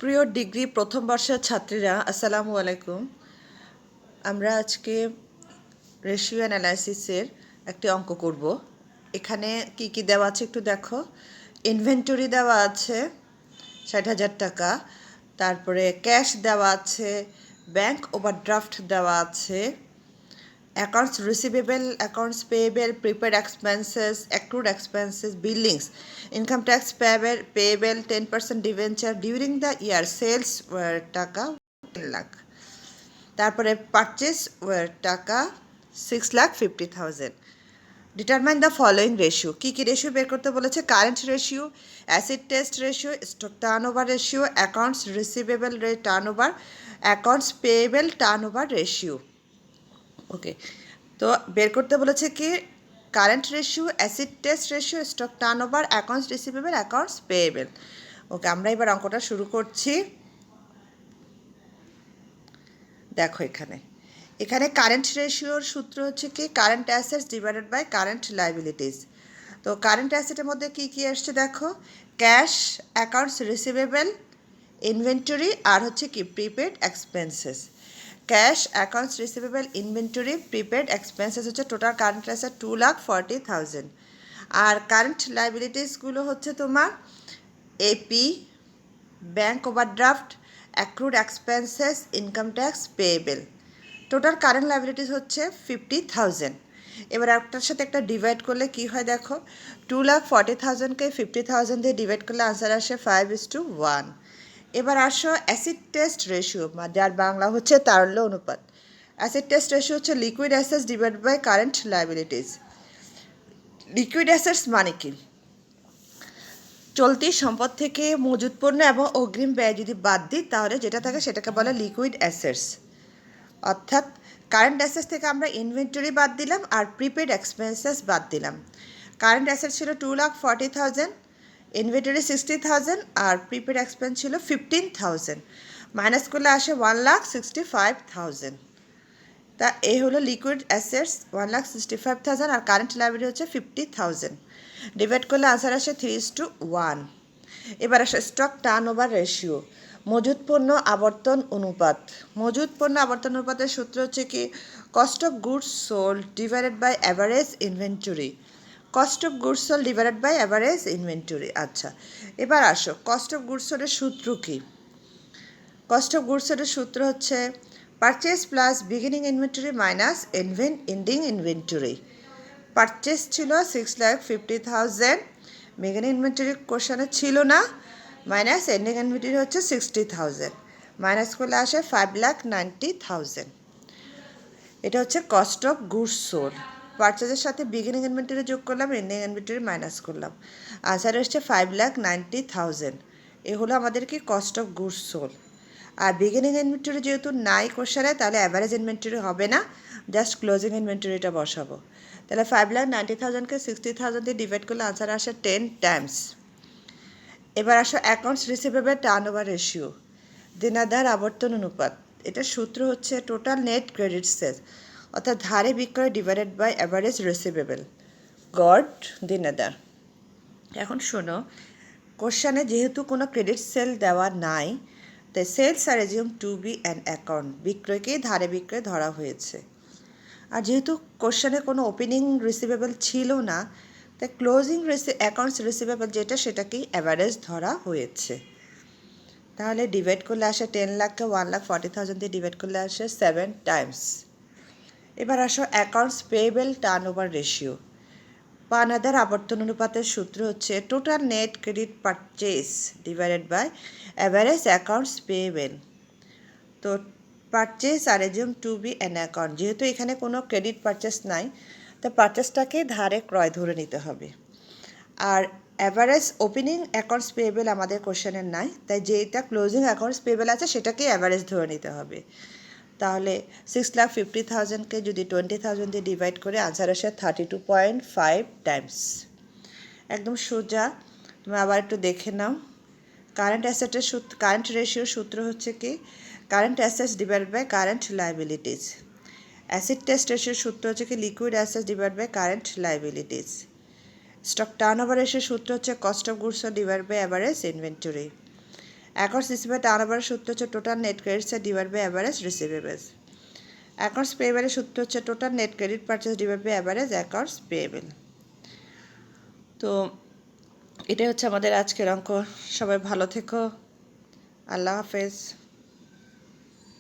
সুপ্রিয় ডিগ্রি প্রথম বর্ষের ছাত্রীরা আসসালামু আলাইকুম। আমরা আজকে রেশিও অ্যানালাইসিসের একটি অঙ্ক করব। এখানে কি কি দেওয়া আছে একটু দেখো। ইনভেন্টরি দেওয়া আছে ৬০,০০০ টাকা, তারপরে ক্যাশ দেওয়া আছে, ব্যাংক ওভারড্রাফট দেওয়া আছে, accounts receivable, accounts payable, prepaid expenses, accrued expenses, billings, income tax payable 10% debenture during the year, sales টাকা 10 লাখ, তারপরে পারচেস টাকা 6,50,000। Determine the following ratio. কী কী রেশিও বের করতে বলেছে? Current ratio, acid test ratio, stock turnover ratio, accounts receivable rate turnover, accounts payable turnover ratio. Okay, তো বের করতে বলেছে কি current ratio, acid test ratio, stock turnover, accounts receivable, accounts payable. Okay, আমরা এবার অঙ্কটা শুরু করছি। দেখো এখানে কারেন্ট রেশিওর সূত্র হচ্ছে কি current assets divided by current liabilities. তো কারেন্ট অ্যাসেটের মধ্যে কি কি আসছে দেখো, ক্যাশ, অ্যাকাউন্টস রিসিভেবল, ইনভেন্টরি আর হচ্ছে কি prepaid expenses. Cash, accounts receivable, inventory, prepaid expenses হচ্ছে টোটাল কারেন্ট অ্যাসেট 2,40,000। আর কারেন্ট লাইবিলিটিসগুলো হচ্ছে তোমার AP, bank overdraft, accrued expenses, income tax payable. Total current liabilities হচ্ছে 50,000। এবার একটার সাথে একটা ডিভাইড করলে কি হয় দেখো, 2,40,000কে 50,000 দিয়ে ডিভাইড করলে আনসার আসে 5:1। এবার আসো অ্যাসিড টেস্ট রেশিও, যার বাংলা হচ্ছে তারল্য অনুপাত। অ্যাসিড টেস্ট রেশিও হচ্ছে liquid assets divide by current liabilities. Liquid assets মানে কি? চলতি সম্পদ থেকে মজুত পণ্য এবং অগ্রিম ব্যয় যদি বাদ দিই তাহলে যেটা থাকে সেটাকে বলে লিকুইড অ্যাসেটস। অর্থাৎ কারেন্ট অ্যাসেটস থেকে আমরা ইনভেন্টরি বাদ দিলাম আর প্রিপেড এক্সপেন্সেস বাদ দিলাম। কারেন্ট অ্যাসেট ছিল 2,40,000, ইনভেন্টরি 60,000 আর প্রিপেড এক্সপেন্স ছিল 15,000। মাইনাস করলে আসে 1,65,000। তা এই হলো লিকুইড অ্যাসেটস 1,65,000 আর কারেন্ট লাইবিলিটি হচ্ছে 50,000। ডিভাইড করলে আনসার আসে 3:1। এবার আসে স্টক টার্ন ওভার রেশিও, মজুত পণ্য আবর্তন অনুপাত। মজুত পণ্য আবর্তন অনুপাতের সূত্র হচ্ছে কি cost of goods sold divided by average inventory. Cost of goods sold divided by average inventory. আচ্ছা, এবার আসো কস্ট অফ গুডস সোল্ডের সূত্র কি? কস্ট অফ গুডস সোল্ডের সূত্র হচ্ছে purchase plus beginning inventory minus ending inventory. Purchase ছিল 6,50,000, বিগিনিং ইনভেন্টরি কোশ্চেনে ছিল না, মাইনাস এন্ডিং ইনভেন্টরি হচ্ছে 60,000। মাইনাস করলে আসে 5,90,000। এটা হচ্ছে কস্ট অফ গুডস সোল্ড। পারচেজের সাথে বিগিনিং ইনভেন্টরি যোগ করলাম, এন্ডিং ইনভেন্টরি মাইনাস করলাম, আনসার হচ্ছে 5,90,000। এ হলো আমাদের কি cost of goods sold. R beginning inventory যেহেতু নাই কোশ্চেনে তাহলে অ্যাভারেজ ইনভেন্টরি হবে না, জাস্ট ক্লোজিং ইনভেন্টরিটা বসাবো। তাহলে 5,90,000কে 60,000 দিয়ে ডিভাইড করলে আনসার আসে 10 টাইমস। এবার আসো accounts receivable turnover ratio, দেনাদার আবর্তন অনুপাত। এটার সূত্র হচ্ছে টোটাল নেট ক্রেডিট সেলস, অর্থাৎ ধারে বিক্রয় ডিভাইডেড বাই অ্যাভারেজ রিসিভেবল, গড দেনাদার। এখন শোনো, কোশ্চানে যেহেতু কোনো ক্রেডিট সেল দেওয়া নাই তাই sales are assume to be an account, বিক্রয়কেই ধারে বিক্রয় ধরা হয়েছে। আর যেহেতু কোশ্চেনে কোনো ওপেনিং রিসিভেবল ছিল না তাই ক্লোজিং অ্যাকাউন্টস রিসিভেবল যেটা সেটাকেই অ্যাভারেজ ধরা হয়েছে। তাহলে ডিভাইড করলে আসে 10 লাখকে 1,40,000 দিয়ে ডিভাইড করলে আসে 7 টাইমস। এবার আসো accounts payable turnover ratio, পানাদার আবর্তন অনুপাতের সূত্র হচ্ছে total net credit purchase divided by average accounts payable. তো purchase are assume to be an account, যেহেতু এখানে কোনো ক্রেডিট পারচেস নাই তো পারচেসটাকে ধারে ক্রয় ধরে নিতে হবে। আর অ্যাভারেজ ওপেনিং অ্যাকাউন্টস পেয়েবল আমাদের কোশ্চেনের নাই, তাই যেটা ক্লোজিং অ্যাকাউন্টস পেয়েবল আছে সেটাকেই অ্যাভারেজ ধরে নিতে হবে। তাহলে 6,50,000কে যদি 20,000 দিয়ে ডিভাইড করে আনসার আসে 32.5 টাইমস। একদম সোজা, তুমি আবার একটু দেখে নাও। কারেন্ট অ্যাসেটের সূত্র, কারেন্ট রেশিওর সূত্র হচ্ছে কি current assets divide by current liabilities. Acid test রেশিওর সূত্র হচ্ছে কি liquid assets divide by current liabilities. Stock turnover রেশিওর সূত্র হচ্ছে cost of goods divide by average inventory. Accounts receivable টার্নওভারের সূত্র হচ্ছে total net credits divide by average receivables. Accounts পেয়েবলের সূত্র হচ্ছে total net credit purchase divide by average accounts payable. তো এটাই হচ্ছে আমাদের আজকের অঙ্ক। সবাই ভালো থেকো। আল্লাহ হাফেজ।